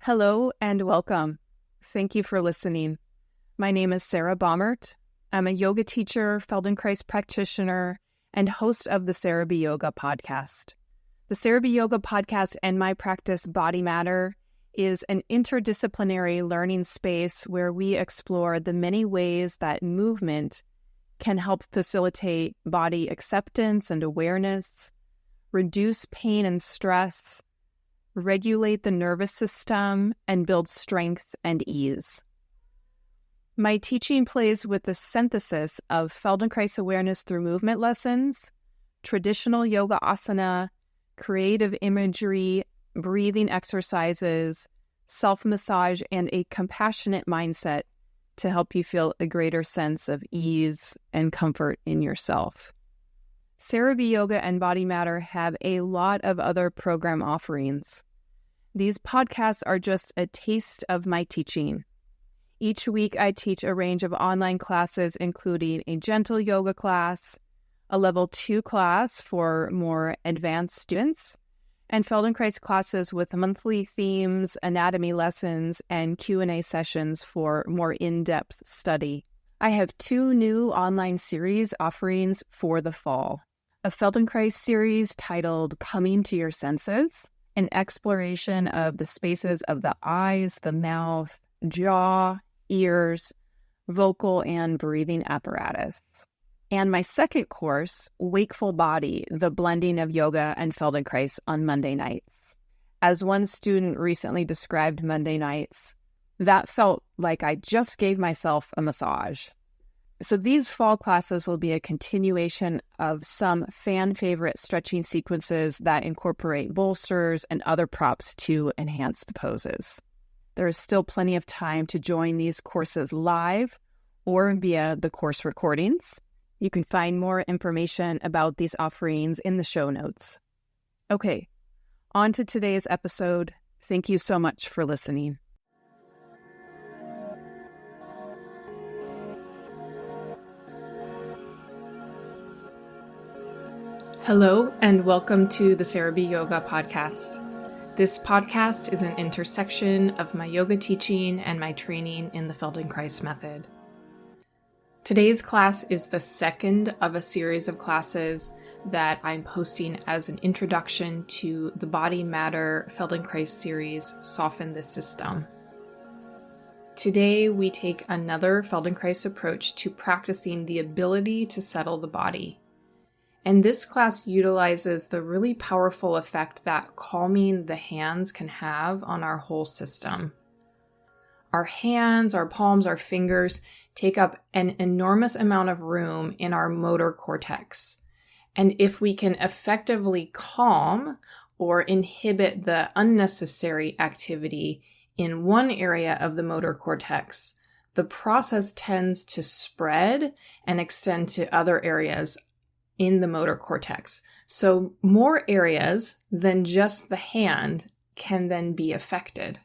Hello and welcome. Thank you for listening. My name is Sarah Baumert. I'm a yoga teacher, Feldenkrais practitioner, and host of the Sarah B. Yoga podcast. The Sarah B. Yoga podcast and my practice, Body Matter, is an interdisciplinary learning space where we explore the many ways that movement can help facilitate body acceptance and awareness, reduce pain and stress, regulate the nervous system, and build strength and ease. My teaching plays with the synthesis of Feldenkrais awareness through movement lessons, traditional yoga asana, creative imagery, breathing exercises, self-massage, and a compassionate mindset to help you feel a greater sense of ease and comfort in yourself. Sarah B. Yoga and Body Matter have a lot of other program offerings. These podcasts are just a taste of my teaching. Each week I teach a range of online classes, including a gentle yoga class, a level 2 class for more advanced students, and Feldenkrais classes with monthly themes, anatomy lessons, and Q&A sessions for more in-depth study. I have 2 new online series offerings for the fall. A Feldenkrais series titled Coming to Your Senses, an exploration of the spaces of the eyes, the mouth, jaw, ears, vocal and breathing apparatus. And my second course, Wakeful Body, the blending of yoga and Feldenkrais on Monday nights. As one student recently described Monday nights, that felt like I just gave myself a massage. So these fall classes will be a continuation of some fan favorite stretching sequences that incorporate bolsters and other props to enhance the poses. There is still plenty of time to join these courses live or via the course recordings. You can find more information about these offerings in the show notes. Okay, on to today's episode. Thank you so much for listening. Hello, and welcome to the Sarah B. Yoga podcast. This podcast is an intersection of my yoga teaching and my training in the Feldenkrais method. Today's class is the second of a series of classes that I'm posting as an introduction to the Body Matter Feldenkrais series, Soften the System. Today, we take another Feldenkrais approach to practicing the ability to settle the body. And this class utilizes the really powerful effect that calming the hands can have on our whole system. Our hands, our palms, our fingers take up an enormous amount of room in our motor cortex. And if we can effectively calm or inhibit the unnecessary activity in one area of the motor cortex, the process tends to spread and extend to other areas in the motor cortex. So more areas than just the hand can then be affected.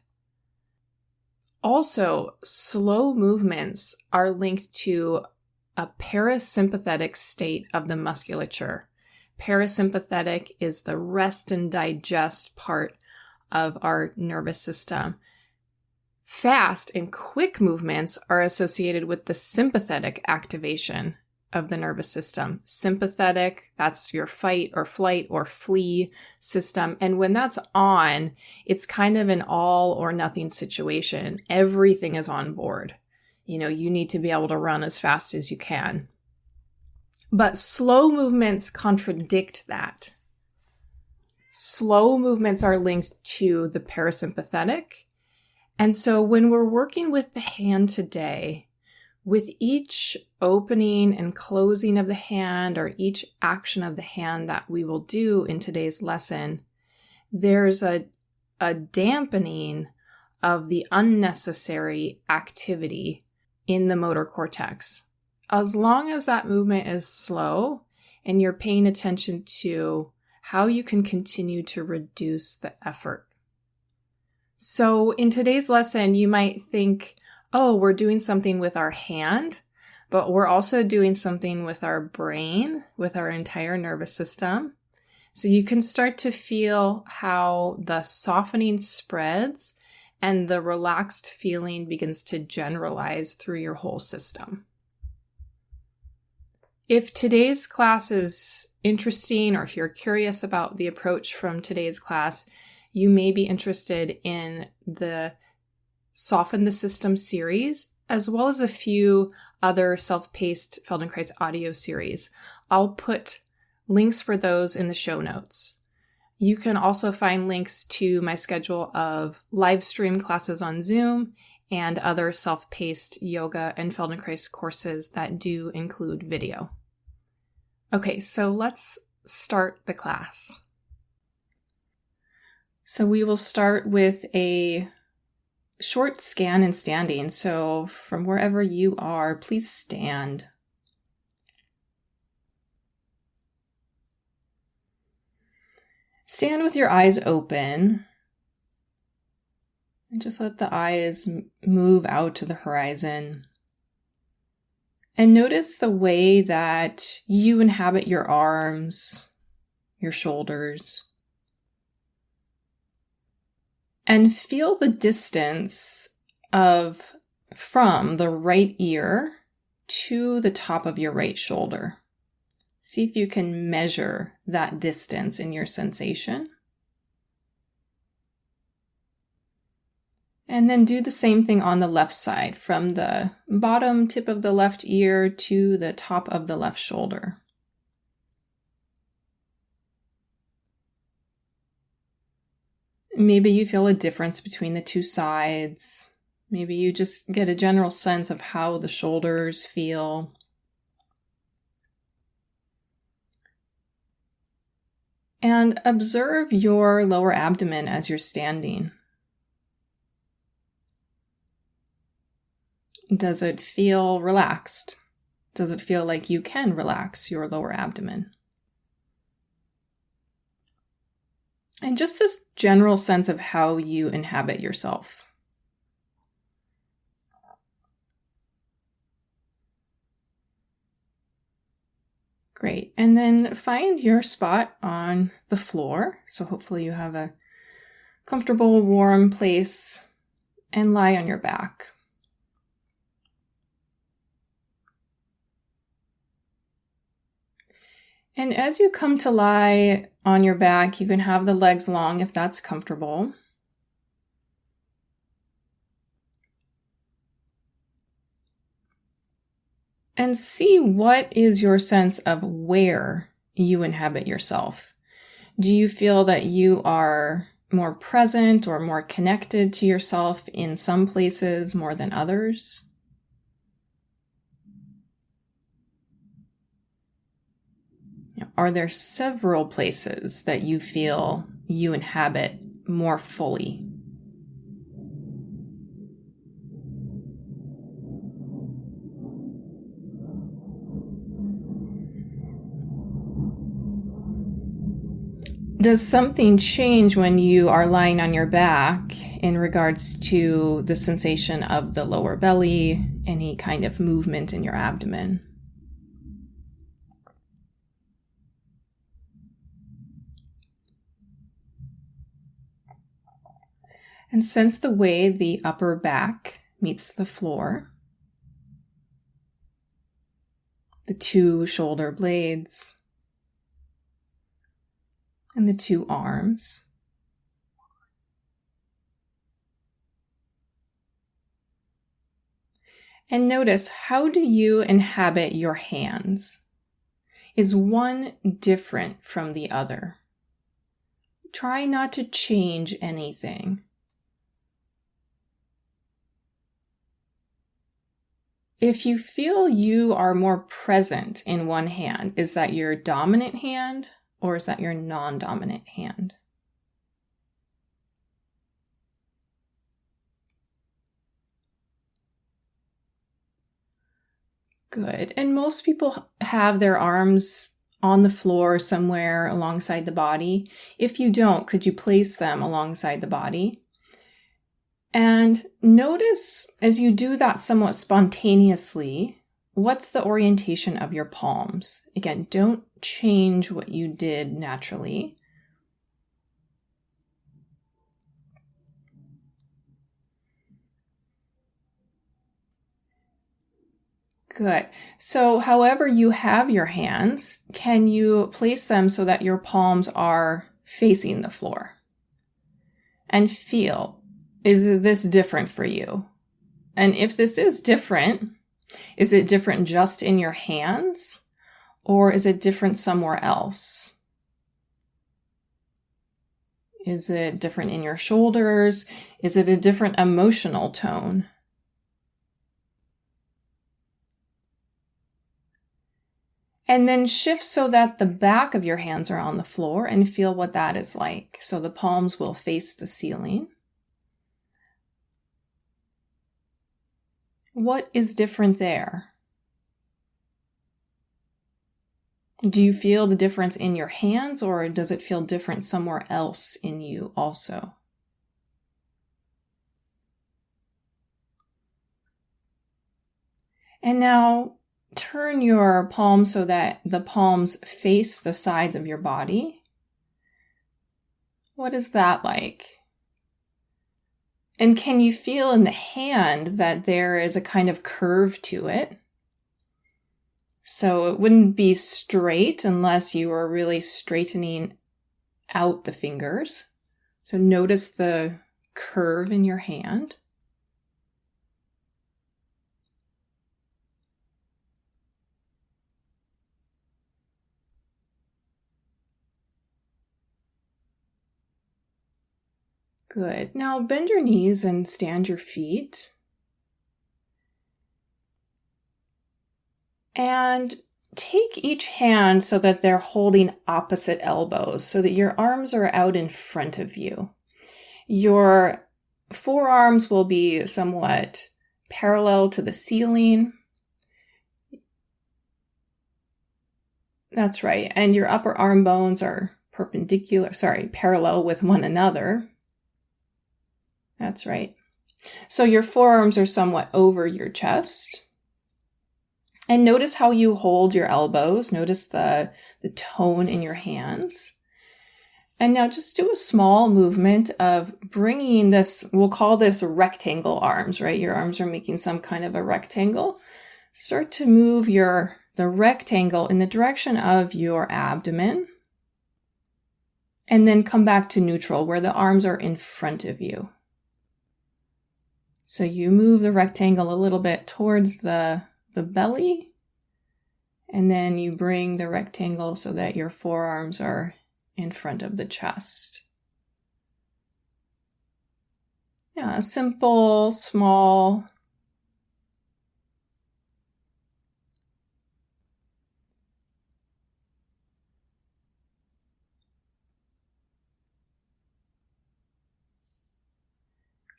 Also, slow movements are linked to a parasympathetic state of the musculature. Parasympathetic is the rest and digest part of our nervous system. Fast and quick movements are associated with the sympathetic activation of the nervous system. Sympathetic, that's your fight or flight or flee system. And when that's on, it's kind of an all or nothing situation. Everything is on board. You need to be able to run as fast as you can. But slow movements contradict that. Slow movements are linked to the parasympathetic. And so when we're working with the hand today, with each opening and closing of the hand or each action of the hand that we will do in today's lesson, there's a dampening of the unnecessary activity in the motor cortex. As long as that movement is slow and you're paying attention to how you can continue to reduce the effort. So in today's lesson, you might think, oh, we're doing something with our hand, but we're also doing something with our brain, with our entire nervous system. So you can start to feel how the softening spreads and the relaxed feeling begins to generalize through your whole system. If today's class is interesting, or if you're curious about the approach from today's class, you may be interested in the Soften the System series, as well as a few other self-paced Feldenkrais audio series. I'll put links for those in the show notes. You can also find links to my schedule of live stream classes on Zoom and other self-paced yoga and Feldenkrais courses that do include video. Okay, so let's start the class. So we will start with a short scan in standing. So from wherever you are, please stand. Stand with your eyes open and just let the eyes move out to the horizon. And notice the way that you inhabit your arms, your shoulders. And feel the distance from the right ear to the top of your right shoulder. See if you can measure that distance in your sensation. And then do the same thing on the left side, from the bottom tip of the left ear to the top of the left shoulder. Maybe you feel a difference between the two sides. Maybe you just get a general sense of how the shoulders feel. And observe your lower abdomen as you're standing. Does it feel relaxed? Does it feel like you can relax your lower abdomen? And just this general sense of how you inhabit yourself. Great. And then find your spot on the floor. So hopefully you have a comfortable, warm place, and lie on your back. And as you come to lie on your back, you can have the legs long if that's comfortable. And see what is your sense of where you inhabit yourself. Do you feel that you are more present or more connected to yourself in some places more than others? Are there several places that you feel you inhabit more fully? Does something change when you are lying on your back in regards to the sensation of the lower belly, any kind of movement in your abdomen? And sense the way the upper back meets the floor, the two shoulder blades, and the two arms. And notice, how do you inhabit your hands? Is one different from the other? Try not to change anything. If you feel you are more present in one hand, is that your dominant hand or is that your non-dominant hand? Good. And most people have their arms on the floor somewhere alongside the body. If you don't, could you place them alongside the body? And notice as you do that somewhat spontaneously, what's the orientation of your palms? Again, don't change what you did naturally. Good. So however you have your hands, can you place them so that your palms are facing the floor? And feel, is this different for you? And if this is different, is it different just in your hands? Or is it different somewhere else? Is it different in your shoulders? Is it a different emotional tone? And then shift so that the back of your hands are on the floor and feel what that is like. So the palms will face the ceiling. What is different there? Do you feel the difference in your hands, or does it feel different somewhere else in you also? And now turn your palms so that the palms face the sides of your body. What is that like? And can you feel in the hand that there is a kind of curve to it? So it wouldn't be straight unless you were really straightening out the fingers. So notice the curve in your hand. Good. Now bend your knees and stand your feet. And take each hand so that they're holding opposite elbows, so that your arms are out in front of you. Your forearms will be somewhat parallel to the ceiling. That's right. And your upper arm bones are parallel with one another. That's right. So your forearms are somewhat over your chest. And notice how you hold your elbows. Notice the tone in your hands. And now just do a small movement of bringing this, we'll call this rectangle arms, right? Your arms are making some kind of a rectangle. Start to move the rectangle in the direction of your abdomen. And then come back to neutral where the arms are in front of you. So you move the rectangle a little bit towards the belly, and then you bring the rectangle so that your forearms are in front of the chest. Yeah, simple, small.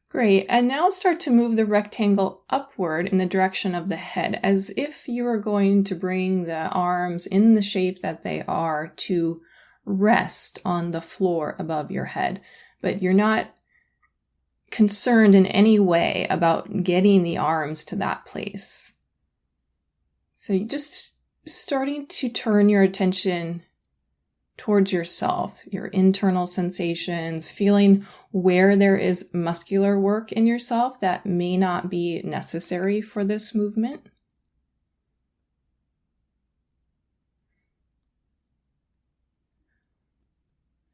Great, and now start to move the rectangle upward in the direction of the head, as if you are going to bring the arms in the shape that they are to rest on the floor above your head. But you're not concerned in any way about getting the arms to that place. So you just starting to turn your attention towards yourself, your internal sensations, feeling where there is muscular work in yourself that may not be necessary for this movement.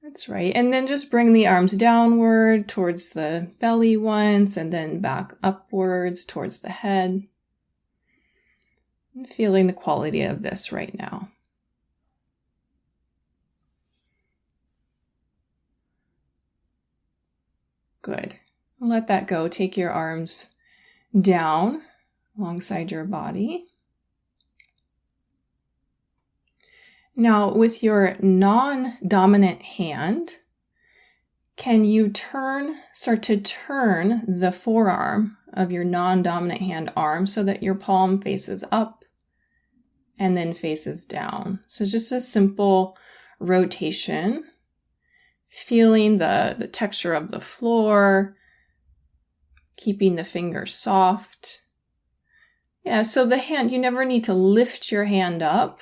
That's right. And then just bring the arms downward towards the belly once, and then back upwards towards the head. And feeling the quality of this right now. Good. Let that go. Take your arms down alongside your body. Now, with your non-dominant hand, can you start to turn the forearm of your non-dominant hand arm so that your palm faces up and then faces down? So just a simple rotation. Feeling the texture of the floor, keeping the fingers soft. Yeah, so the hand, you never need to lift your hand up.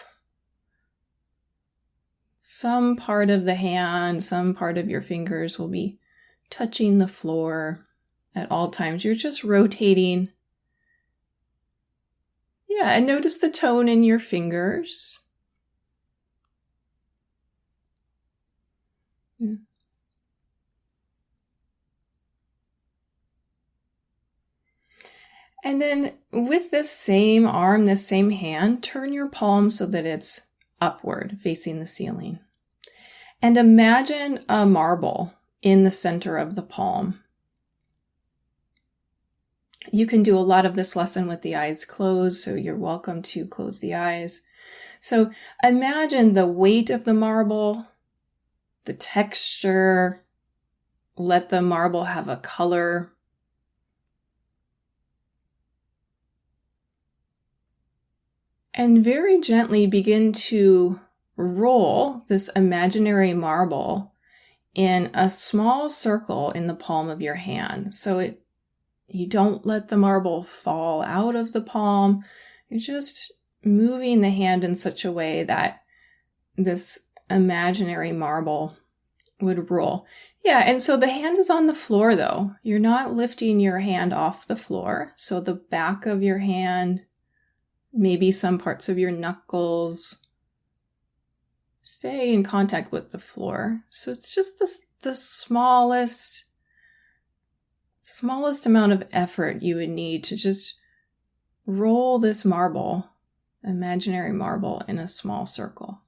Some part of the hand, some part of your fingers will be touching the floor at all times. You're just rotating. Yeah, and notice the tone in your fingers. Yeah. And then with this same arm, this same hand, turn your palm so that it's upward, facing the ceiling. And imagine a marble in the center of the palm. You can do a lot of this lesson with the eyes closed, so you're welcome to close the eyes. So imagine the weight of the marble, the texture, let the marble have a color. And very gently begin to roll this imaginary marble in a small circle in the palm of your hand. So you don't let the marble fall out of the palm. You're just moving the hand in such a way that this imaginary marble would roll. Yeah, and so the hand is on the floor though. You're not lifting your hand off the floor. So the back of your hand, maybe some parts of your knuckles, stay in contact with the floor. So it's just the smallest amount of effort you would need to just roll this marble, imaginary marble, in a small circle.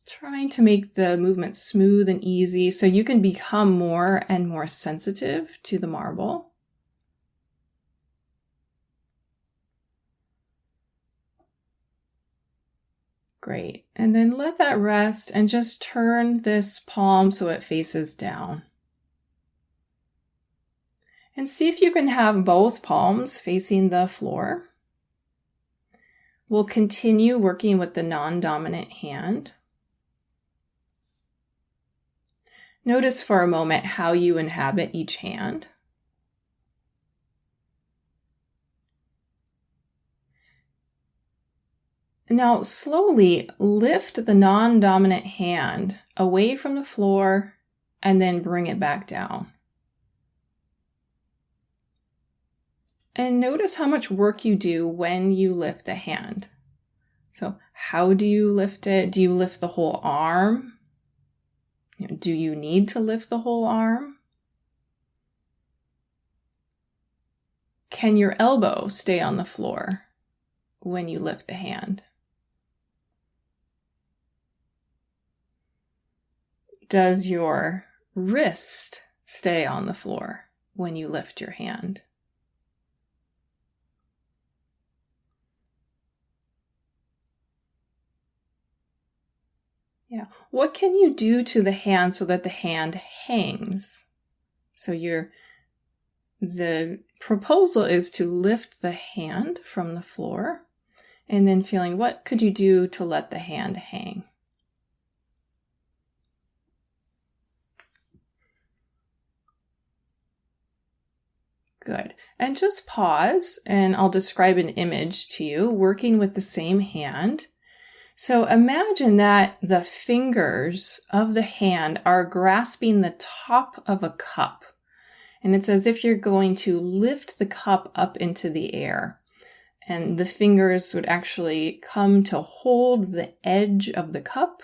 Trying to make the movement smooth and easy so you can become more and more sensitive to the marble. Great. And then let that rest and just turn this palm so it faces down. And see if you can have both palms facing the floor. We'll continue working with the non-dominant hand. Notice for a moment how you inhabit each hand. Now slowly lift the non-dominant hand away from the floor and then bring it back down. And notice how much work you do when you lift the hand. So how do you lift it? Do you lift the whole arm? Do you need to lift the whole arm? Can your elbow stay on the floor when you lift the hand? Does your wrist stay on the floor when you lift your hand? Yeah. What can you do to the hand so that the hand hangs? So the proposal is to lift the hand from the floor and then feeling what could you do to let the hand hang? Good. And just pause and I'll describe an image to you working with the same hand. So imagine that the fingers of the hand are grasping the top of a cup. And it's as if you're going to lift the cup up into the air. And the fingers would actually come to hold the edge of the cup.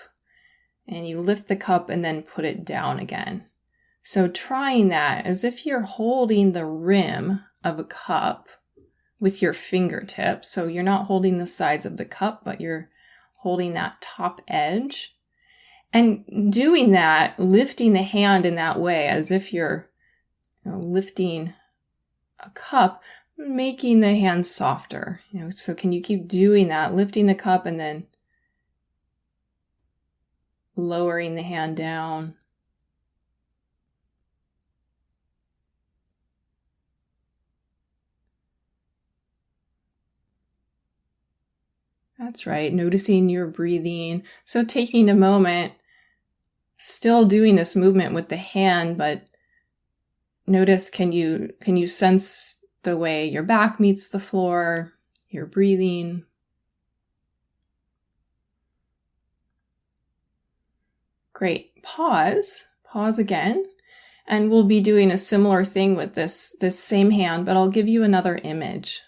And you lift the cup and then put it down again. So trying that as if you're holding the rim of a cup with your fingertips. So you're not holding the sides of the cup, but you're holding that top edge. And doing that, lifting the hand in that way, as if you're lifting a cup, making the hand softer. So can you keep doing that, lifting the cup and then lowering the hand down? That's right, noticing your breathing. So taking a moment, still doing this movement with the hand, but notice, can you sense the way your back meets the floor, your breathing? Great. Pause again. And we'll be doing a similar thing with this same hand, but I'll give you another image.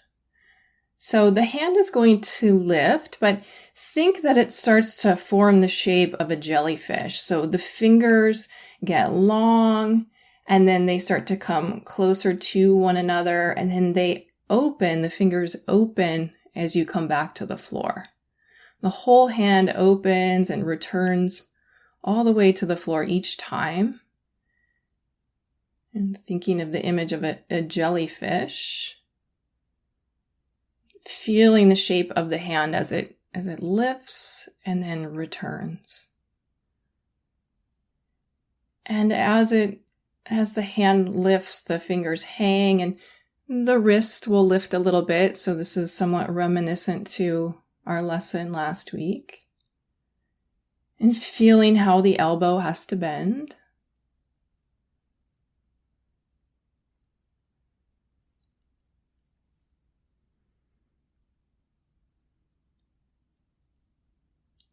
So the hand is going to lift, but think that it starts to form the shape of a jellyfish. So the fingers get long, and then they start to come closer to one another, and then the fingers open as you come back to the floor. The whole hand opens and returns all the way to the floor each time. And thinking of the image of a jellyfish, feeling the shape of the hand as it lifts and then returns. And as the hand lifts, the fingers hang and the wrist will lift a little bit. So this is somewhat reminiscent to our lesson last week. And feeling how the elbow has to bend.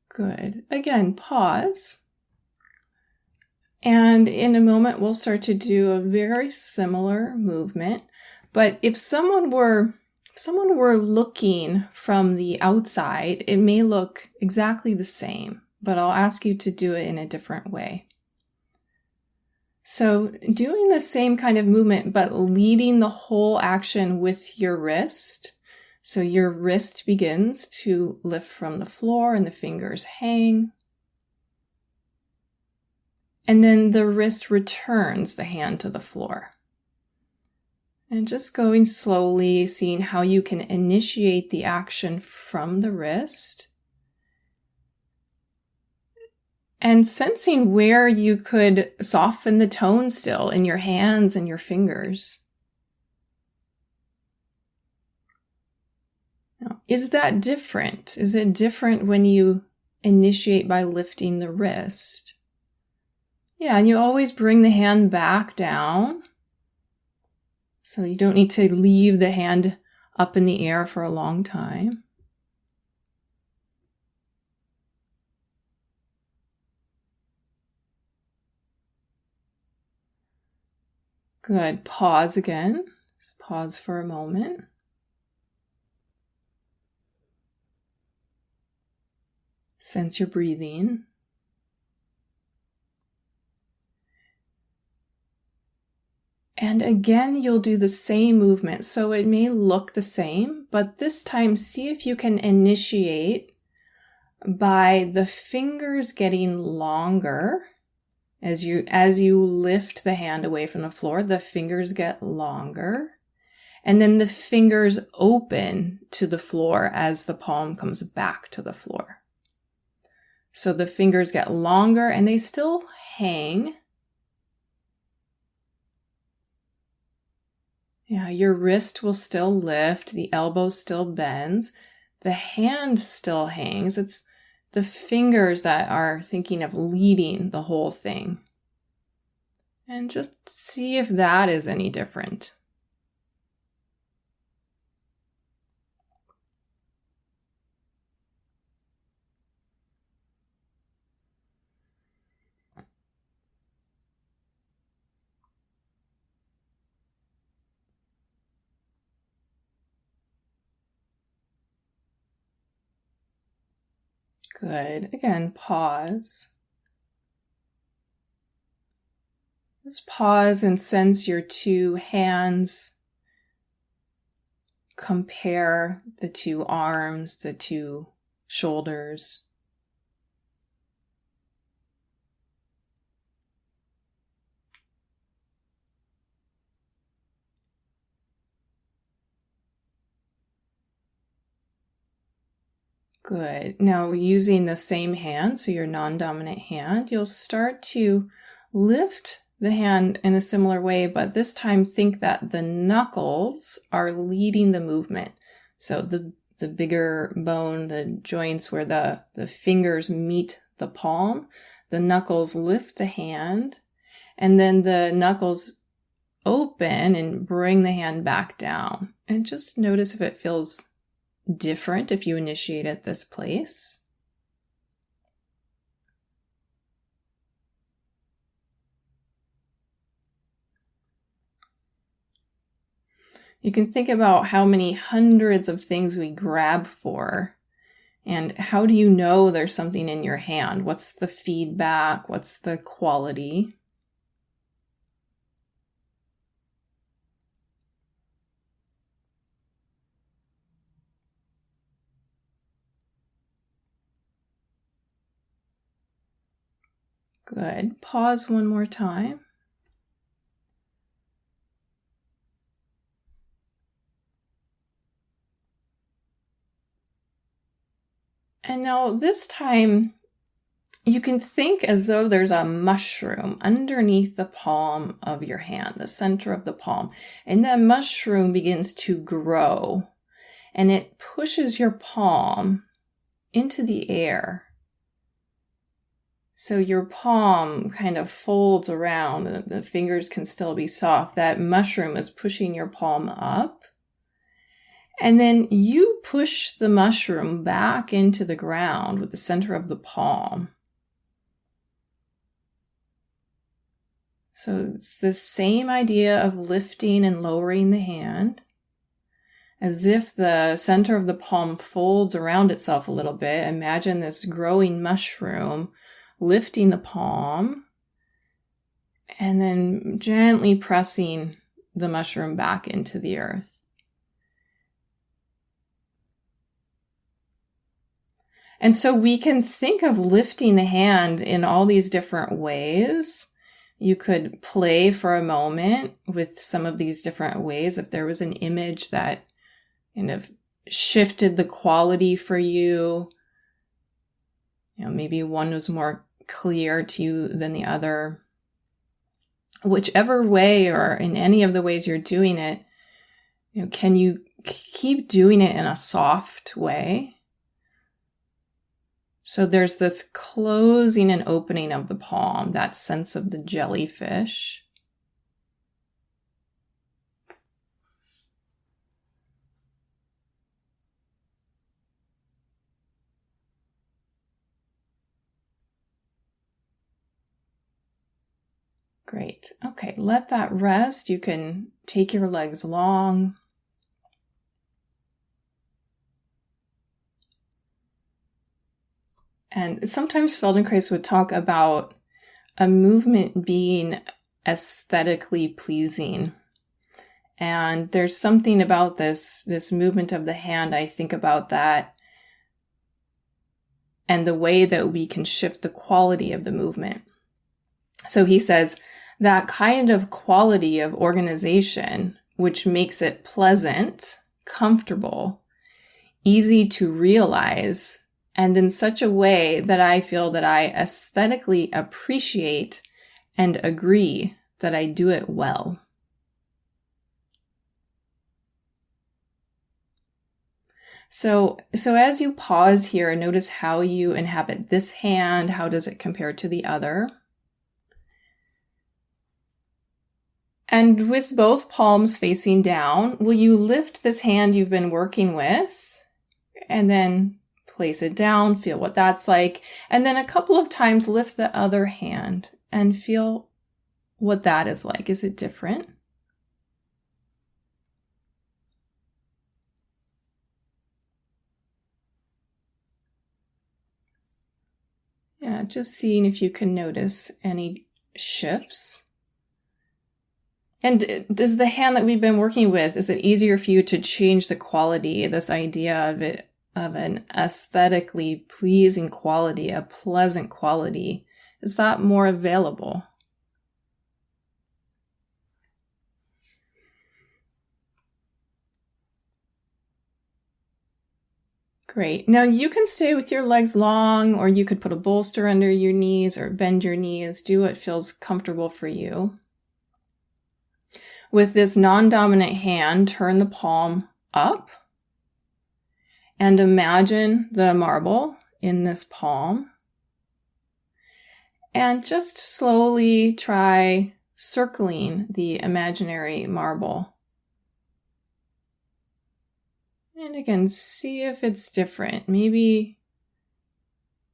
Good. Again, pause. And in a moment, we'll start to do a very similar movement. But if someone were looking from the outside, it may look exactly the same, but I'll ask you to do it in a different way. So doing the same kind of movement, but leading the whole action with your wrist. So your wrist begins to lift from the floor and the fingers hang. And then the wrist returns the hand to the floor. And just going slowly, seeing how you can initiate the action from the wrist. And sensing where you could soften the tone still in your hands and your fingers. Now, is that different? Is it different when you initiate by lifting the wrist? Yeah, and you always bring the hand back down. So you don't need to leave the hand up in the air for a long time. Good. Pause again. Just pause for a moment. Sense your breathing. And again, you'll do the same movement. So it may look the same, but this time see if you can initiate by the fingers getting longer. As you lift the hand away from the floor, the fingers get longer. And then the fingers open to the floor as the palm comes back to the floor. So the fingers get longer and they still hang. Yeah, your wrist will still lift, the elbow still bends, the hand still hangs. It's the fingers that are thinking of leading the whole thing. And just see if that is any different. Good. Again, pause. Just pause and sense your two hands. Compare the two arms, the two shoulders. Good. Now using the same hand, so your non-dominant hand, you'll start to lift the hand in a similar way, but this time think that the knuckles are leading the movement. So the bigger bone, the joints where the fingers meet the palm, the knuckles lift the hand, and then the knuckles open and bring the hand back down. And just notice if it feels different if you initiate at this place. You can think about how many hundreds of things we grab for. And how do you know there's something in your hand? What's the feedback? What's the quality? Good. Pause one more time. And now this time, you can think as though there's a mushroom underneath the palm of your hand, the center of the palm. And that mushroom begins to grow, and it pushes your palm into the air. So your palm kind of folds around, and the fingers can still be soft. That mushroom is pushing your palm up. And then you push the mushroom back into the ground with the center of the palm. So it's the same idea of lifting and lowering the hand, as if the center of the palm folds around itself a little bit. Imagine this growing mushroom lifting the palm and then gently pressing the mushroom back into the earth. And so we can think of lifting the hand in all these different ways. You could play for a moment with some of these different ways. If there was an image that kind of shifted the quality for you, maybe one was more clear to you than the other. Whichever way, or in any of the ways you're doing it, can you keep doing it in a soft way? So there's this closing and opening of the palm, that sense of the jellyfish. Great. Okay, let that rest. You can take your legs long. And sometimes Feldenkrais would talk about a movement being aesthetically pleasing. And there's something about this movement of the hand. I think about that and the way that we can shift the quality of the movement. So he says that kind of quality of organization, which makes it pleasant, comfortable, easy to realize, and in such a way that I feel that I aesthetically appreciate and agree that I do it well. So as you pause here, notice how you inhabit this hand. How does it compare to the other? And with both palms facing down, will you lift this hand you've been working with and then place it down, feel what that's like, and then a couple of times lift the other hand and feel what that is like. Is it different? Yeah, just seeing if you can notice any shifts. And does the hand that we've been working with, is it easier for you to change the quality, this idea of it, of an aesthetically pleasing quality, a pleasant quality? Is that more available? Great. Now you can stay with your legs long, or you could put a bolster under your knees or bend your knees. Do what feels comfortable for you. With this non-dominant hand, turn the palm up and imagine the marble in this palm. And just slowly try circling the imaginary marble. And again, see if it's different. Maybe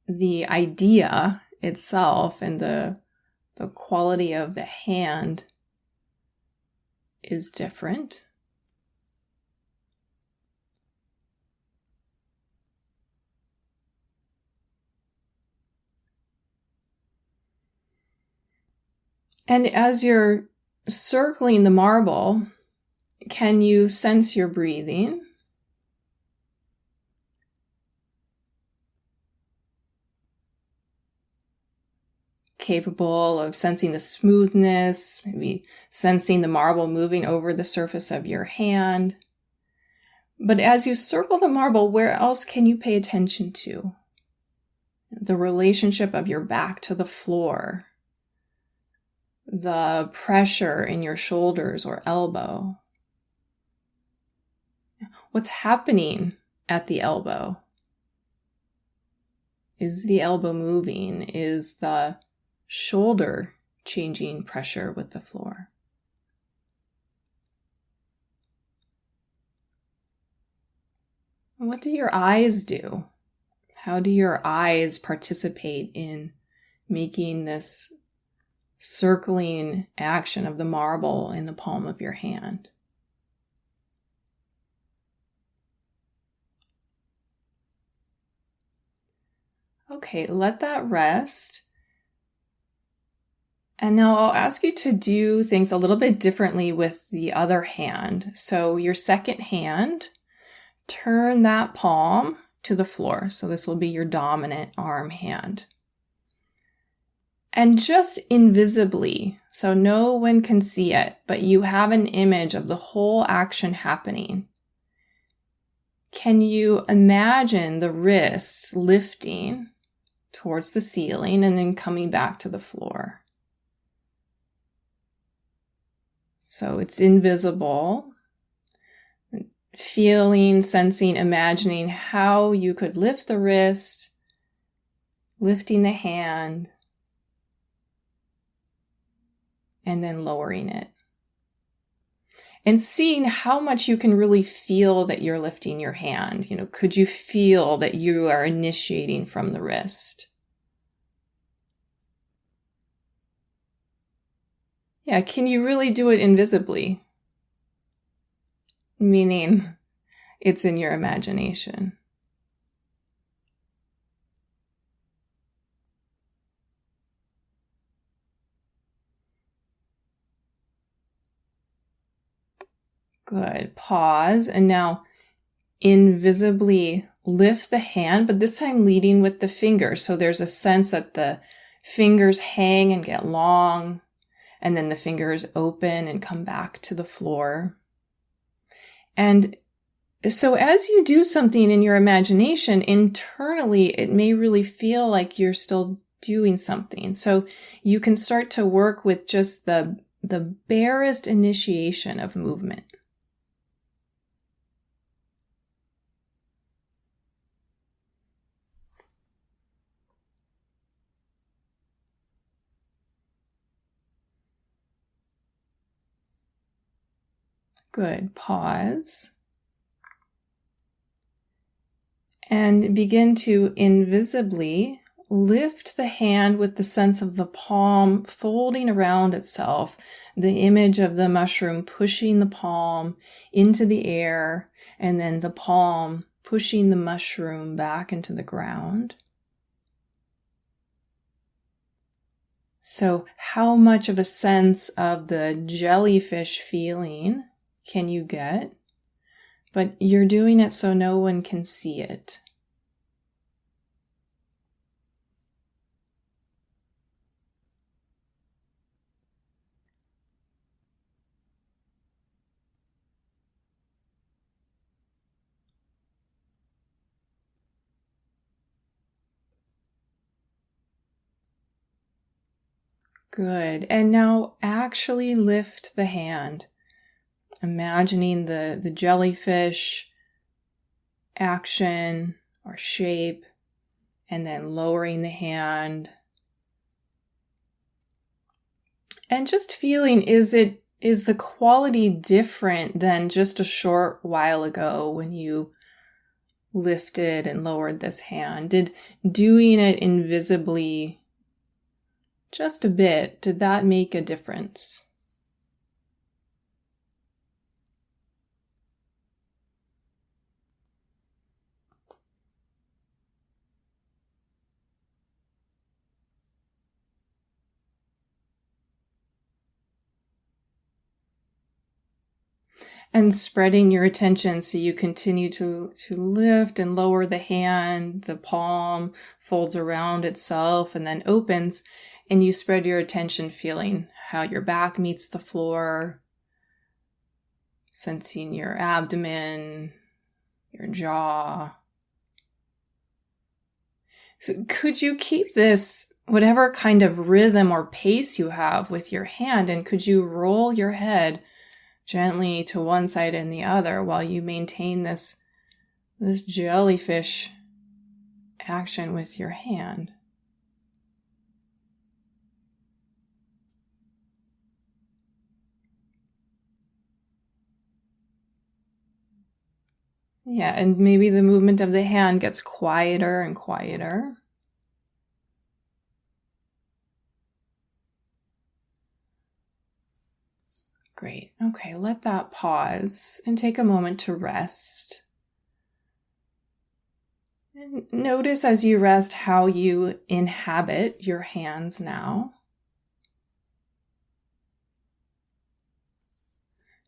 the idea itself and the quality of the hand is different. And as you're circling the marble, can you sense your breathing? Capable of sensing the smoothness, maybe sensing the marble moving over the surface of your hand. But as you circle the marble, where else can you pay attention to? The relationship of your back to the floor, the pressure in your shoulders or elbow. What's happening at the elbow? Is the elbow moving? Is the shoulder changing pressure with the floor? What do your eyes do? How do your eyes participate in making this circling action of the marble in the palm of your hand? Okay, let that rest. And now I'll ask you to do things a little bit differently with the other hand. So your second hand, turn that palm to the floor. So this will be your dominant arm hand. And just invisibly, so no one can see it, but you have an image of the whole action happening. Can you imagine the wrist lifting towards the ceiling and then coming back to the floor? So it's invisible. Feeling, sensing, imagining how you could lift the wrist, lifting the hand, and then lowering it. And seeing how much you can really feel that you're lifting your hand. Could you feel that you are initiating from the wrist? Yeah, can you really do it invisibly? Meaning it's in your imagination. Good. Pause. And now invisibly lift the hand, but this time leading with the fingers. So there's a sense that the fingers hang and get long, and then the fingers open and come back to the floor. And so as you do something in your imagination, internally, it may really feel like you're still doing something. So you can start to work with just the barest initiation of movement. Good. Pause. And begin to invisibly lift the hand with the sense of the palm folding around itself, the image of the mushroom pushing the palm into the air, and then the palm pushing the mushroom back into the ground. So how much of a sense of the jellyfish feeling can you get? But you're doing it so no one can see it. Good. And now actually lift the hand. Imagining the jellyfish action or shape, and then lowering the hand. And just feeling, is the quality different than just a short while ago when you lifted and lowered this hand? Did doing it invisibly just a bit, did that make a difference? And spreading your attention so you continue to lift and lower the hand, the palm folds around itself and then opens, and you spread your attention feeling how your back meets the floor, sensing your abdomen, your jaw. So could you keep this, whatever kind of rhythm or pace you have with your hand, and could you roll your head gently to one side and the other while you maintain this jellyfish action with your hand? Yeah, and maybe the movement of the hand gets quieter and quieter. Great. Okay, let that pause and take a moment to rest. And notice as you rest how you inhabit your hands now.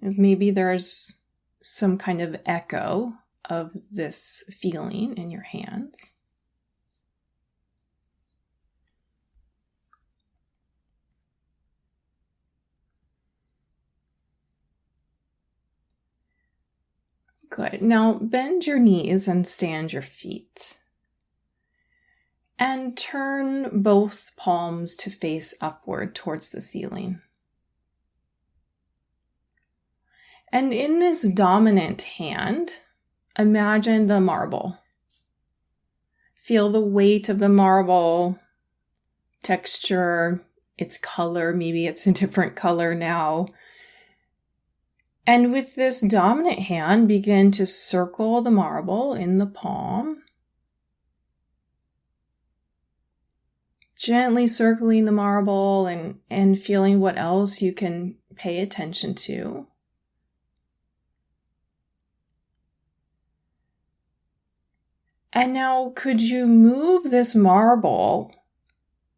And maybe there's some kind of echo of this feeling in your hands. Good. Now bend your knees and stand your feet. And turn both palms to face upward towards the ceiling. And in this dominant hand, imagine the marble. Feel the weight of the marble, texture, its color. Maybe it's a different color now. And with this dominant hand, begin to circle the marble in the palm. Gently circling the marble and feeling what else you can pay attention to. And now, could you move this marble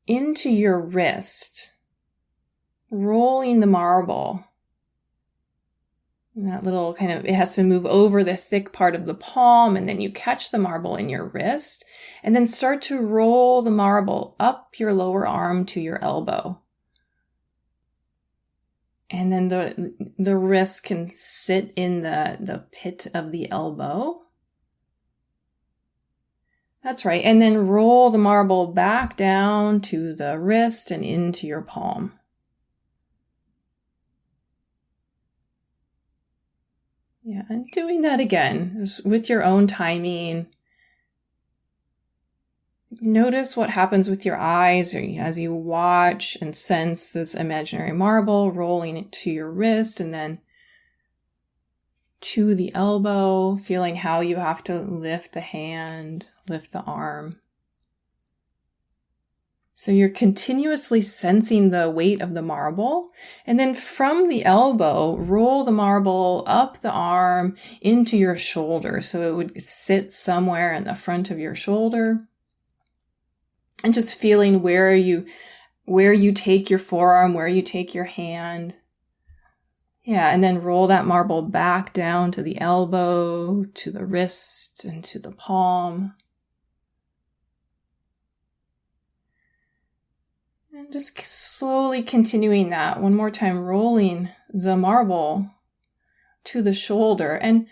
into your wrist, rolling the marble? And that little kind of, it has to move over the thick part of the palm, and then you catch the marble in your wrist, and then start to roll the marble up your lower arm to your elbow. And then the wrist can sit in the pit of the elbow. That's right. And then roll the marble back down to the wrist and into your palm. Yeah, and doing that again, just with your own timing. Notice what happens with your eyes as you watch and sense this imaginary marble rolling it to your wrist and then to the elbow, feeling how you have to lift the hand, lift the arm. So you're continuously sensing the weight of the marble, and then from the elbow, roll the marble up the arm into your shoulder. So it would sit somewhere in the front of your shoulder. And just feeling where you take your forearm, where you take your hand. Yeah, and then roll that marble back down to the elbow, to the wrist, and to the palm. And just slowly continuing that. One more time, rolling the marble to the shoulder. And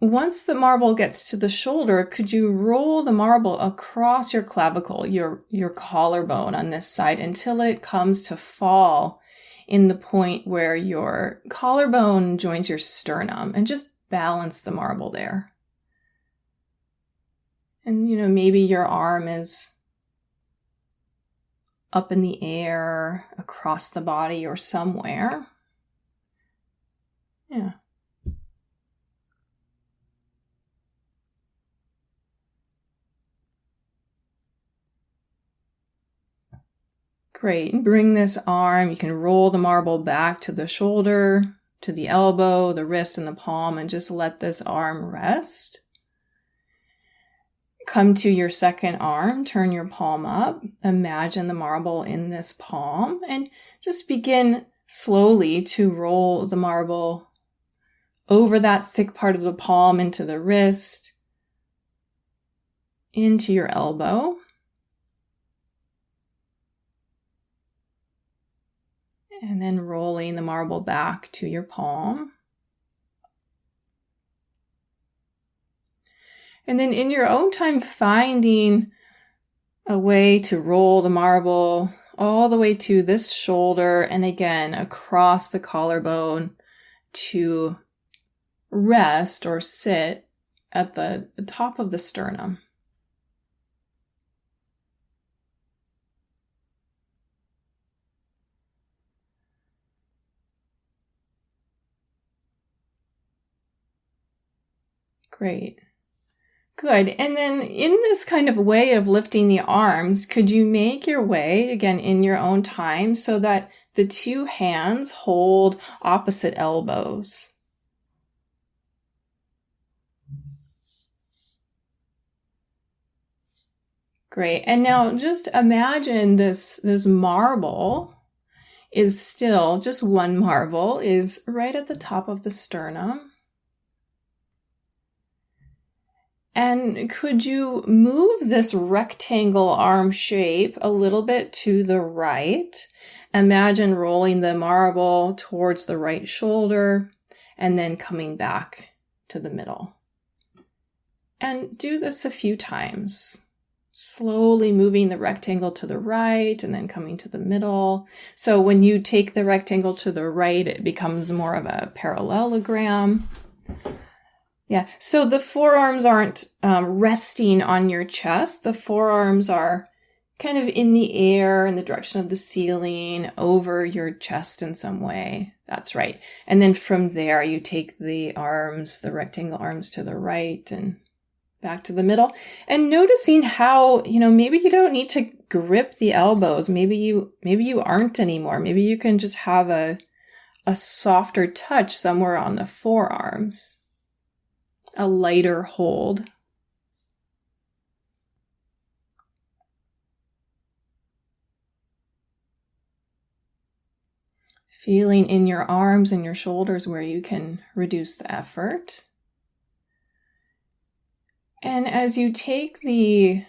once the marble gets to the shoulder, could you roll the marble across your clavicle, your collarbone on this side, until it comes to fall in the point where your collarbone joins your sternum, and just balance the marble there. And, maybe your arm is up in the air, across the body, or somewhere. Yeah. Great. Bring this arm, you can roll the marble back to the shoulder, to the elbow, the wrist, and the palm, and just let this arm rest. Come to your second arm, turn your palm up, imagine the marble in this palm, and just begin slowly to roll the marble over that thick part of the palm into the wrist, into your elbow. And then rolling the marble back to your palm. And then in your own time, finding a way to roll the marble all the way to this shoulder and again across the collarbone to rest or sit at the top of the sternum. Great. Good. And then in this kind of way of lifting the arms, could you make your way, again, in your own time so that the two hands hold opposite elbows? Great. And now just imagine this marble is still, just one marble is right at the top of the sternum. And could you move this rectangle arm shape a little bit to the right? Imagine rolling the marble towards the right shoulder and then coming back to the middle. And do this a few times. Slowly moving the rectangle to the right and then coming to the middle. So when you take the rectangle to the right, it becomes more of a parallelogram. Yeah, so the forearms aren't resting on your chest. The forearms are kind of in the air in the direction of the ceiling, over your chest in some way. That's right. And then from there, you take the arms, the rectangle arms to the right and back to the middle. And noticing how, maybe you don't need to grip the elbows. Maybe you aren't anymore. Maybe you can just have a softer touch somewhere on the forearms. A lighter hold. Feeling in your arms and your shoulders where you can reduce the effort. And as you take the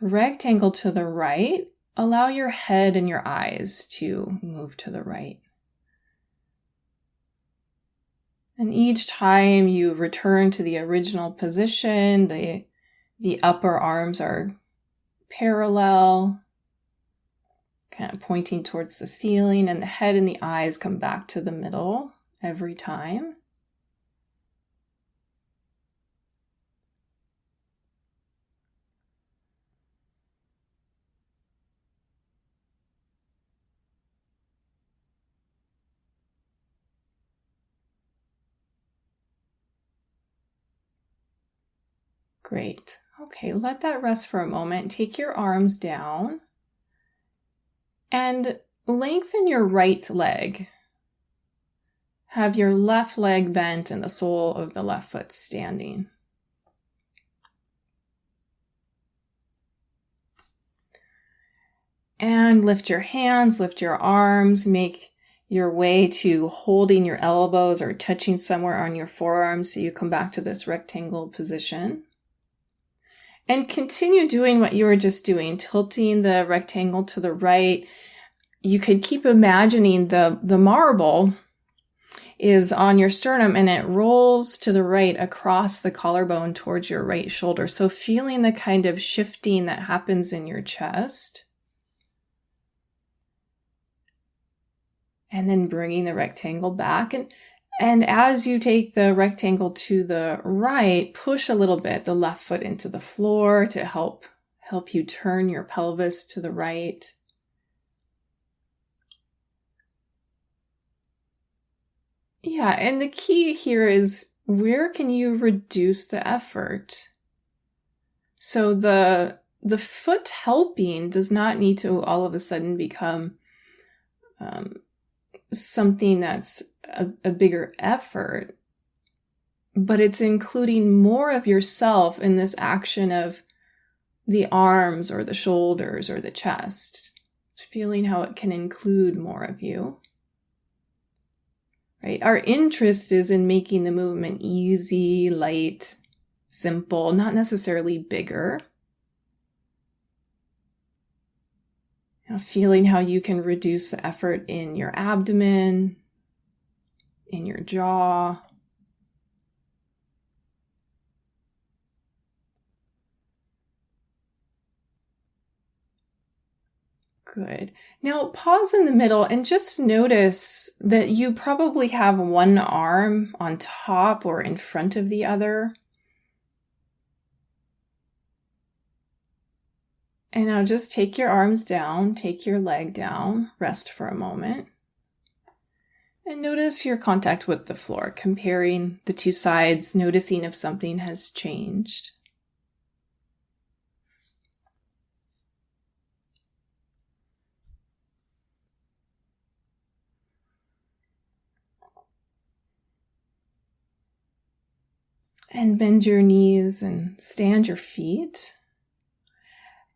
rectangle to the right, allow your head and your eyes to move to the right. And each time you return to the original position, the upper arms are parallel, kind of pointing towards the ceiling, and the head and the eyes come back to the middle every time. Great. Okay, let that rest for a moment. Take your arms down and lengthen your right leg. Have your left leg bent and the sole of the left foot standing. And lift your hands, lift your arms, make your way to holding your elbows or touching somewhere on your forearms so you come back to this rectangle position. And continue doing what you were just doing, tilting the rectangle to the right. You could keep imagining the marble is on your sternum and it rolls to the right across the collarbone towards your right shoulder. So feeling the kind of shifting that happens in your chest. And then bringing the rectangle back. And as you take the rectangle to the right, push a little bit the left foot into the floor to help you turn your pelvis to the right. Yeah, and the key here is where can you reduce the effort? So the foot helping does not need to all of a sudden become something that's a bigger effort, but it's including more of yourself in this action of the arms or the shoulders or the chest. It's feeling how it can include more of you. right? Our interest is in making the movement easy, light, simple, not necessarily bigger. Feeling how you can reduce the effort in your abdomen, in your jaw. Good. Now pause in the middle and just notice that you probably have one arm on top or in front of the other. And now just take your arms down, take your leg down, rest for a moment. And notice your contact with the floor, comparing the two sides, noticing if something has changed. And bend your knees and stand your feet.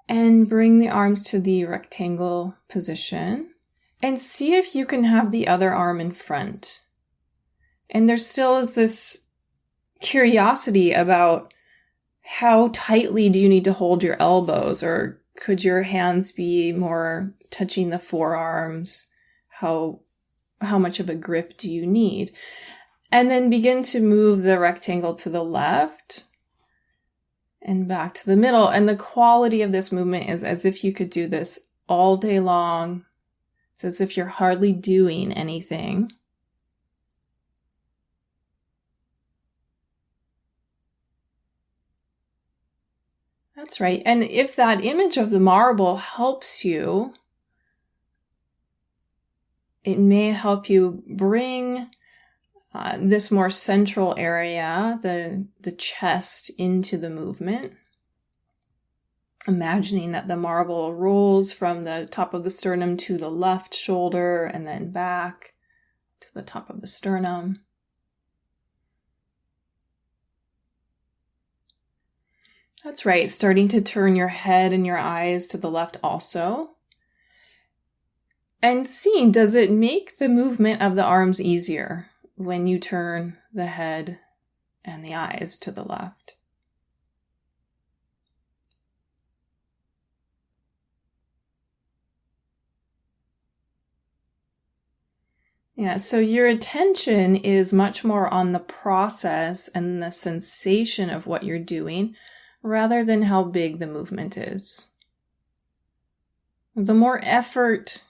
And bring the arms to the rectangle position. And see if you can have the other arm in front. And there still is this curiosity about how tightly do you need to hold your elbows, or could your hands be more touching the forearms? How much of a grip do you need? And then begin to move the rectangle to the left and back to the middle. And the quality of this movement is as if you could do this all day long. It's as if you're hardly doing anything. That's right. And if that image of the marble helps you, it may help you bring this more central area, the chest, into the movement. Imagining that the marble rolls from the top of the sternum to the left shoulder and then back to the top of the sternum. That's right, starting to turn your head and your eyes to the left also. And seeing, does it make the movement of the arms easier when you turn the head and the eyes to the left? Yeah, so your attention is much more on the process and the sensation of what you're doing rather than how big the movement is. The more effort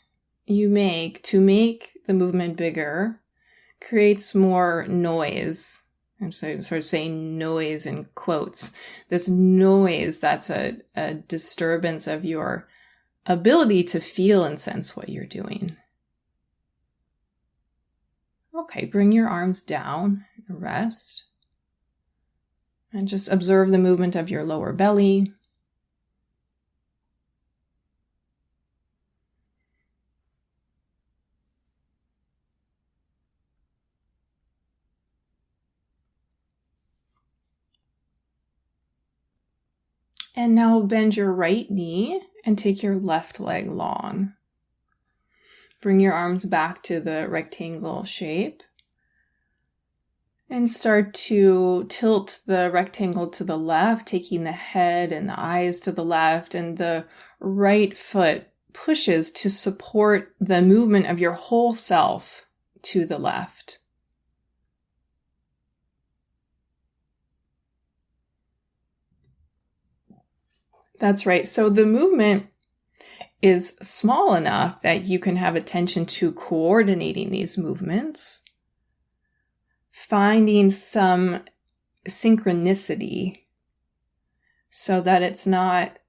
you make to make the movement bigger creates more noise. I'm sort of saying noise in quotes. This noise, that's a disturbance of your ability to feel and sense what you're doing. Okay, bring your arms down, rest, and just observe the movement of your lower belly. And now bend your right knee and take your left leg long. Bring your arms back to the rectangle shape. And start to tilt the rectangle to the left, taking the head and the eyes to the left, and the right foot pushes to support the movement of your whole self to the left. That's right. So the movement is small enough that you can have attention to coordinating these movements, finding some synchronicity so that it's not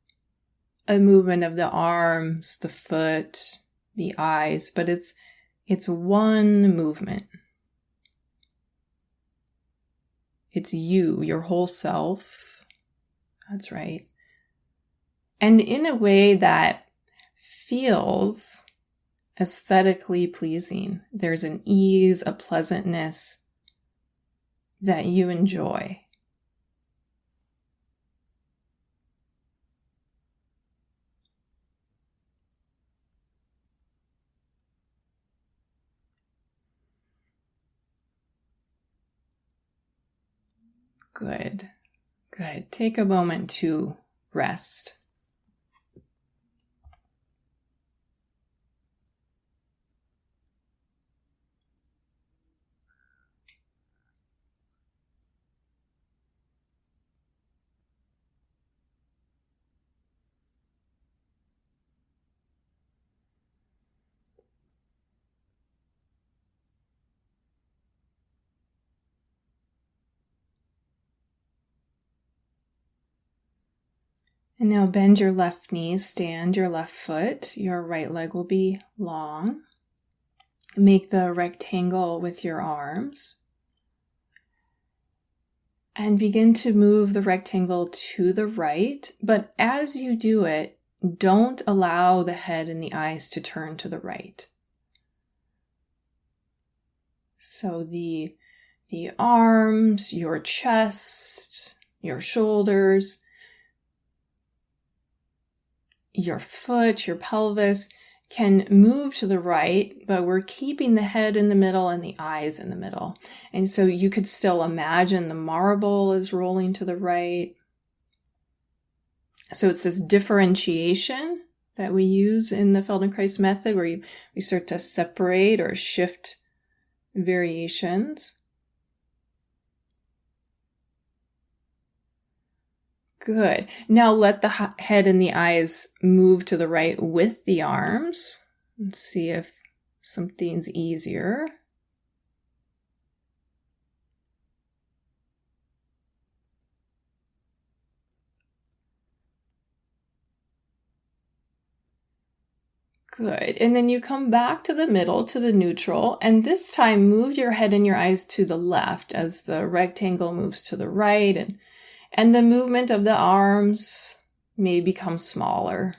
a movement of the arms, the foot, the eyes, but it's one movement. It's you, your whole self. That's right. And in a way that feels aesthetically pleasing. There's an ease, a pleasantness that you enjoy. Good. Good. Take a moment to rest. And now bend your left knee, stand your left foot. Your right leg will be long. Make the rectangle with your arms. And begin to move the rectangle to the right. But as you do it, don't allow the head and the eyes to turn to the right. So the arms, your chest, your shoulders, your foot, your pelvis can move to the right, but we're keeping the head in the middle and the eyes in the middle. And so you could still imagine the marble is rolling to the right. So it's this differentiation that we use in the Feldenkrais method where we start to separate or shift variations. Good. Now let the head and the eyes move to the right with the arms. Let's see if something's easier. Good. And then you come back to the middle, to the neutral, and this time move your head and your eyes to the left as the rectangle moves to the right, and the movement of the arms may become smaller.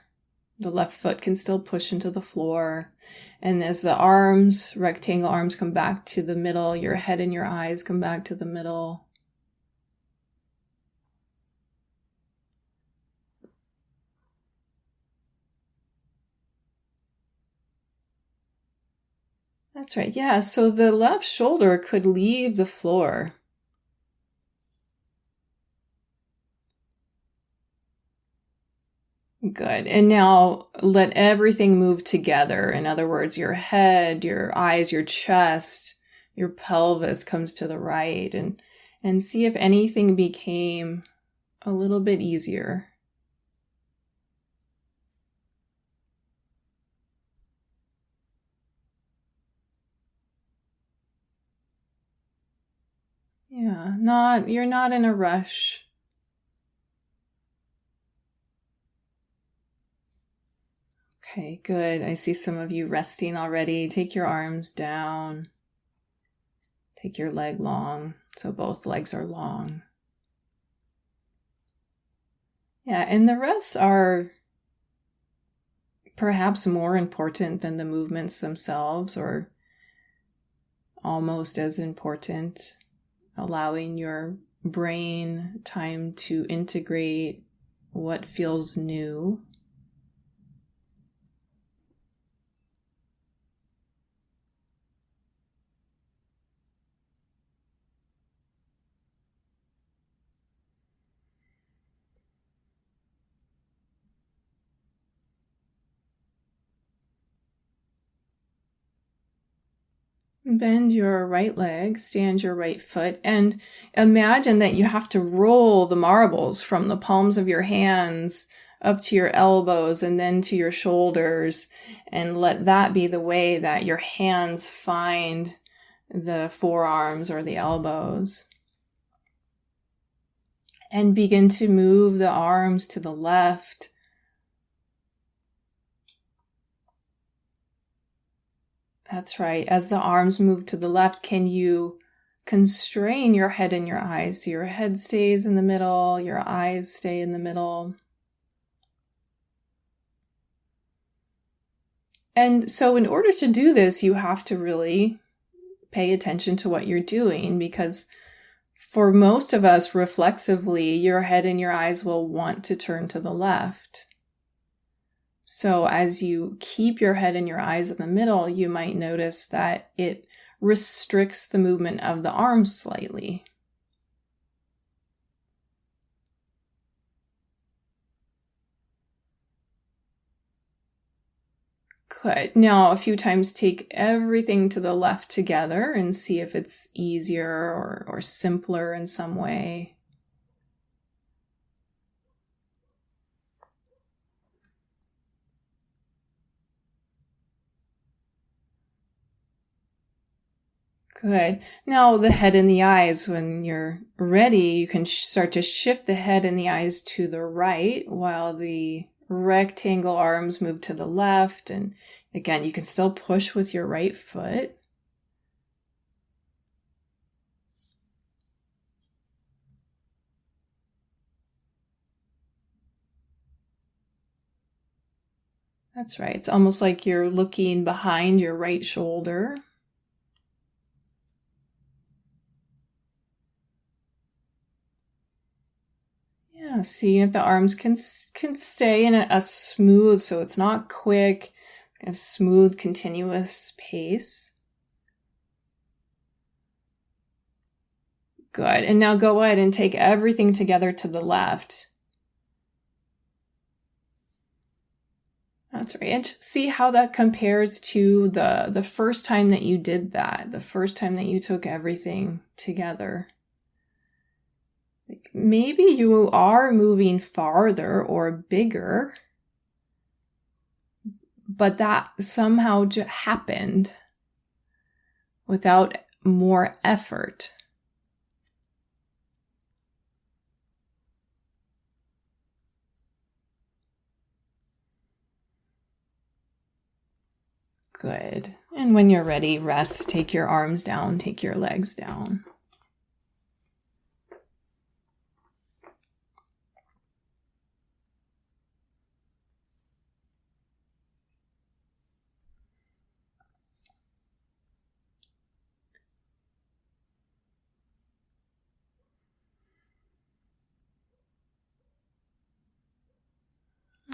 The left foot can still push into the floor. And as the arms, rectangle arms, come back to the middle, your head and your eyes come back to the middle. That's right. Yeah, so the left shoulder could leave the floor. Good. And now let everything move together. In other words, your head, your eyes, your chest, your pelvis comes to the right, and see if anything became a little bit easier. Yeah, you're not in a rush. Okay, good. I see some of you resting already. Take your arms down. Take your leg long, so both legs are long. Yeah, and the rests are perhaps more important than the movements themselves, or almost as important, allowing your brain time to integrate what feels new. Bend your right leg, stand your right foot, and imagine that you have to roll the marbles from the palms of your hands up to your elbows and then to your shoulders, and let that be the way that your hands find the forearms or the elbows. And begin to move the arms to the left. That's right. As the arms move to the left, can you constrain your head and your eyes? So your head stays in the middle, your eyes stay in the middle. And so in order to do this, you have to really pay attention to what you're doing, because for most of us, reflexively, your head and your eyes will want to turn to the left. So as you keep your head and your eyes in the middle, you might notice that it restricts the movement of the arms slightly. Good. Now, a few times take everything to the left together and see if it's easier or simpler in some way. Good. Now the head and the eyes, when you're ready, you can start to shift the head and the eyes to the right while the rectangle arms move to the left. And again, you can still push with your right foot. That's right. It's almost like you're looking behind your right shoulder. Yeah, seeing if the arms can stay in a smooth, so it's not quick, a smooth, continuous pace. Good. And now go ahead and take everything together to the left. That's right. And see how that compares to the first time that you did that, the first time that you took everything together. Maybe you are moving farther or bigger, but that somehow happened without more effort. Good. And when you're ready, rest. Take your arms down, take your legs down.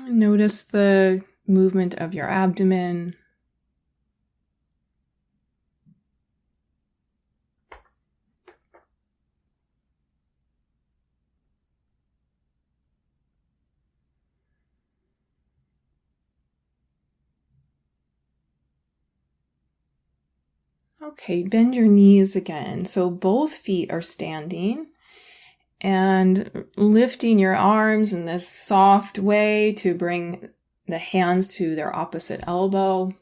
Notice the movement of your abdomen. Okay, bend your knees again. So both feet are standing and lifting your arms in this soft way to bring the hands to their opposite elbow.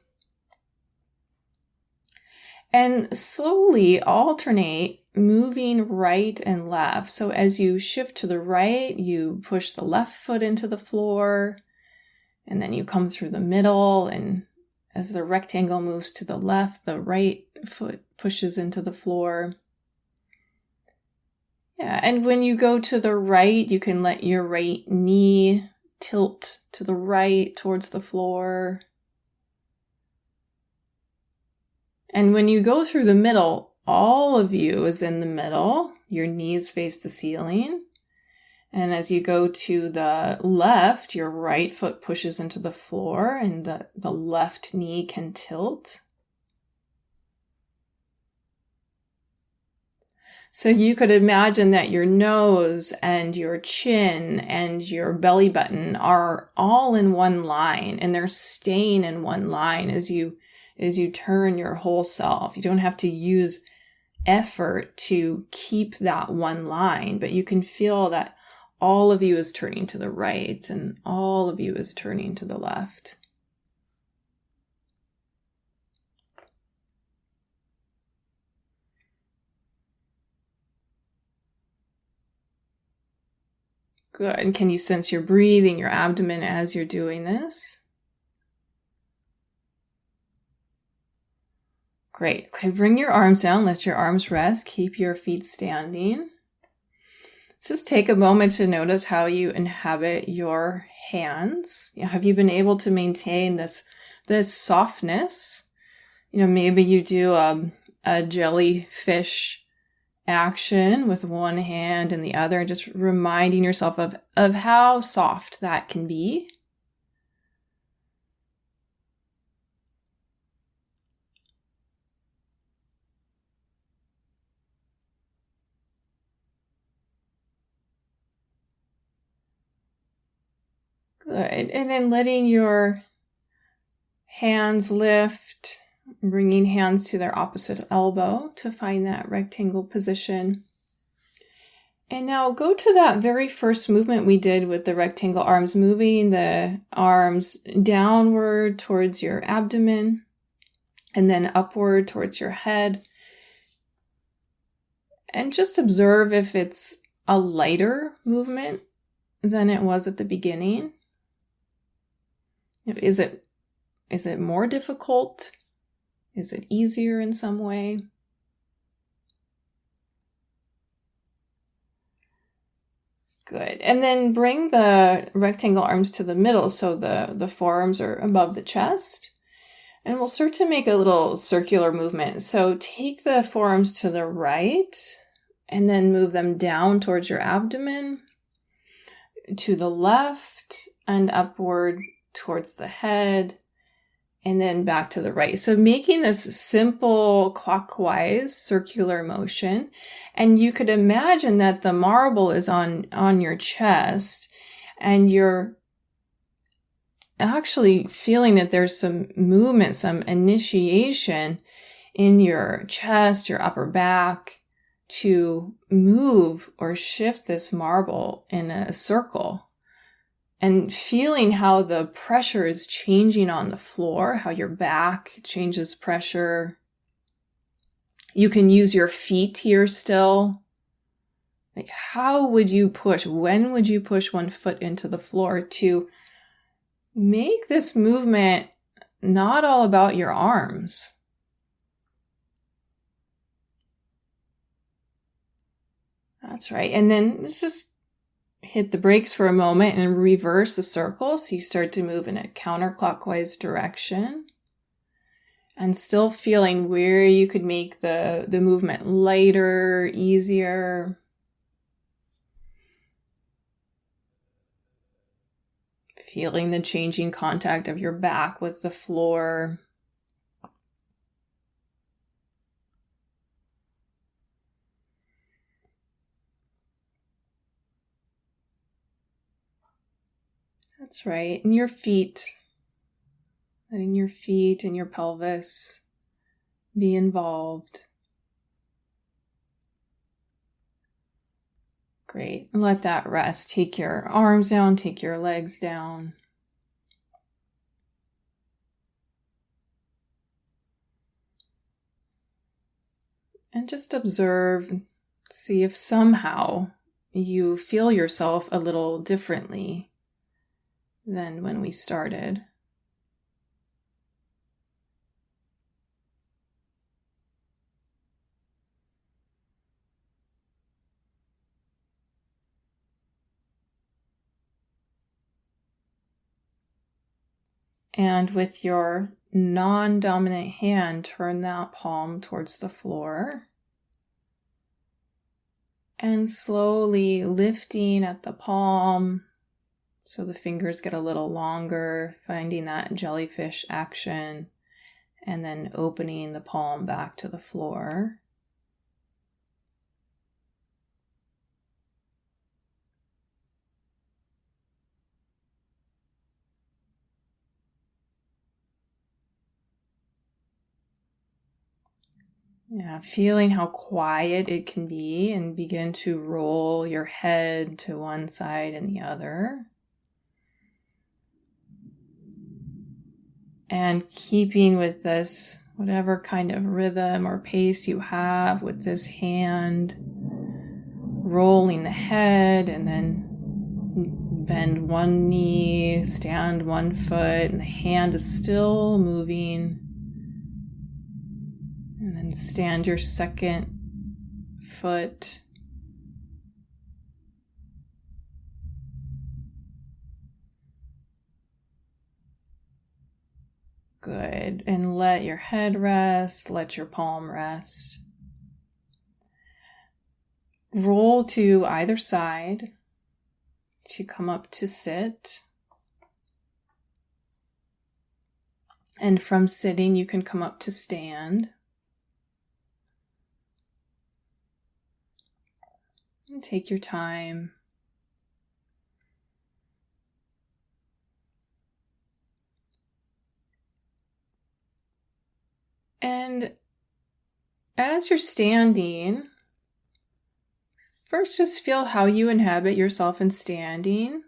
And slowly alternate moving right and left. So as you shift to the right, you push the left foot into the floor, and then you come through the middle, and as the rectangle moves to the left, the right foot pushes into the floor. Yeah, and when you go to the right, you can let your right knee tilt to the right towards the floor. And when you go through the middle, all of you is in the middle. Your knees face the ceiling. And as you go to the left, your right foot pushes into the floor and the left knee can tilt. So you could imagine that your nose and your chin and your belly button are all in one line, and they're staying in one line as you turn your whole self. You don't have to use effort to keep that one line, but you can feel that all of you is turning to the right and all of you is turning to the left. Good. And can you sense your breathing, your abdomen as you're doing this? Great. Okay, bring your arms down. Let your arms rest. Keep your feet standing. Just take a moment to notice how you inhabit your hands. Have you been able to maintain this softness? Maybe you do a jellyfish action with one hand and the other, just reminding yourself of how soft that can be. Good. And then letting your Hands lift, bringing hands to their opposite elbow to find that rectangle position. And now go to that very first movement we did with the rectangle arms, moving the arms downward towards your abdomen and then upward towards your head. And just observe if it's a lighter movement than it was at the beginning. Is it more difficult? Is it easier in some way? Good. And then bring the rectangle arms to the middle so the forearms are above the chest. And we'll start to make a little circular movement. So take the forearms to the right and then move them down towards your abdomen, to the left and upward towards the head, and then back to the right. So making this simple clockwise circular motion. And you could imagine that the marble is on your chest and you're actually feeling that there's some movement, some initiation in your chest, your upper back to move or shift this marble in a circle. And feeling how the pressure is changing on the floor, how your back changes pressure. You can use your feet here still. Like, how would you push? When would you push one foot into the floor to make this movement not all about your arms? That's right. And then let's just hit the brakes for a moment and reverse the circle. So you start to move in a counterclockwise direction and still feeling where you could make the movement lighter, easier. Feeling the changing contact of your back with the floor. That's right. And your feet, letting your feet and your pelvis be involved. Great. Let that rest. Take your arms down, take your legs down. And just observe, see if somehow you feel yourself a little differently than when we started. And with your non-dominant hand, turn that palm towards the floor. And slowly lifting at the palm, so the fingers get a little longer, finding that jellyfish action, and then opening the palm back to the floor. Yeah, feeling how quiet it can be, and begin to roll your head to one side and the other. And keeping with this, whatever kind of rhythm or pace you have with this hand, rolling the head and then bend one knee, stand one foot, and the hand is still moving. And then stand your second foot. Good. And let your head rest, let your palm rest. Roll to either side to come up to sit. And from sitting, you can come up to stand. And take your time. And as you're standing, first just feel how you inhabit yourself in standing.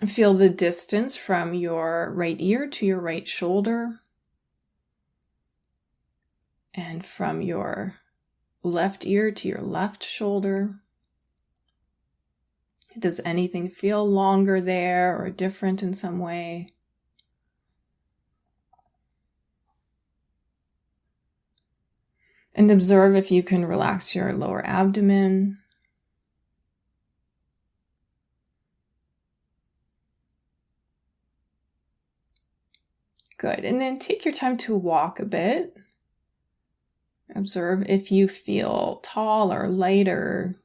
Feel the distance from your right ear to your right shoulder, and from your left ear to your left shoulder. Does anything feel longer there or different in some way? And observe if you can relax your lower abdomen. Good. And then take your time to walk a bit. Observe if you feel tall or light or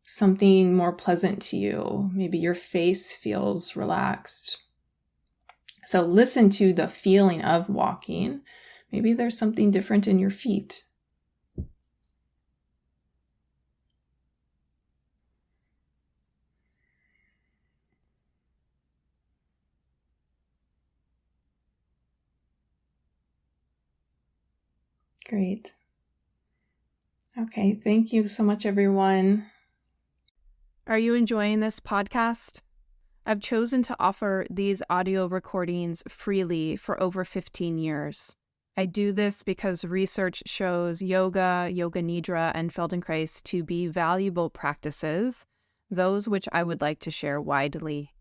something more pleasant to you. Maybe your face feels relaxed. So listen to the feeling of walking. Maybe there's something different in your feet. Great. Okay, thank you so much, everyone. Are you enjoying this podcast? I've chosen to offer these audio recordings freely for over 15 years. I do this because research shows yoga, yoga nidra, and Feldenkrais to be valuable practices, those which I would like to share widely.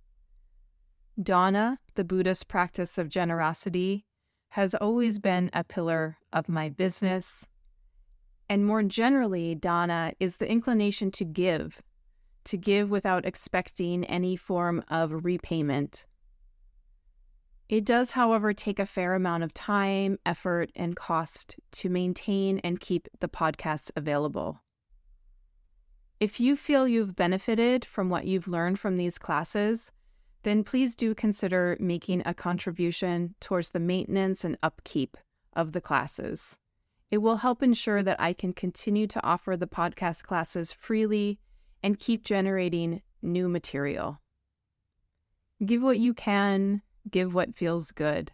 Dana, the Buddhist practice of generosity, has always been a pillar of my business. And more generally, Dana is the inclination to give without expecting any form of repayment. It does, however, take a fair amount of time, effort, and cost to maintain and keep the podcasts available. If you feel you've benefited from what you've learned from these classes, then please do consider making a contribution towards the maintenance and upkeep of the classes. It will help ensure that I can continue to offer the podcast classes freely and keep generating new material. Give what you can, give what feels good.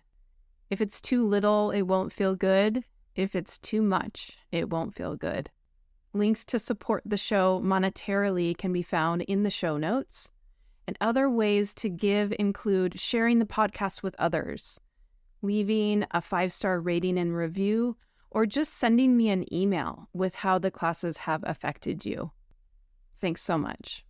If it's too little, it won't feel good. If it's too much, it won't feel good. Links to support the show monetarily can be found in the show notes. And other ways to give include sharing the podcast with others, leaving a 5-star rating and review, or just sending me an email with how the classes have affected you. Thanks so much.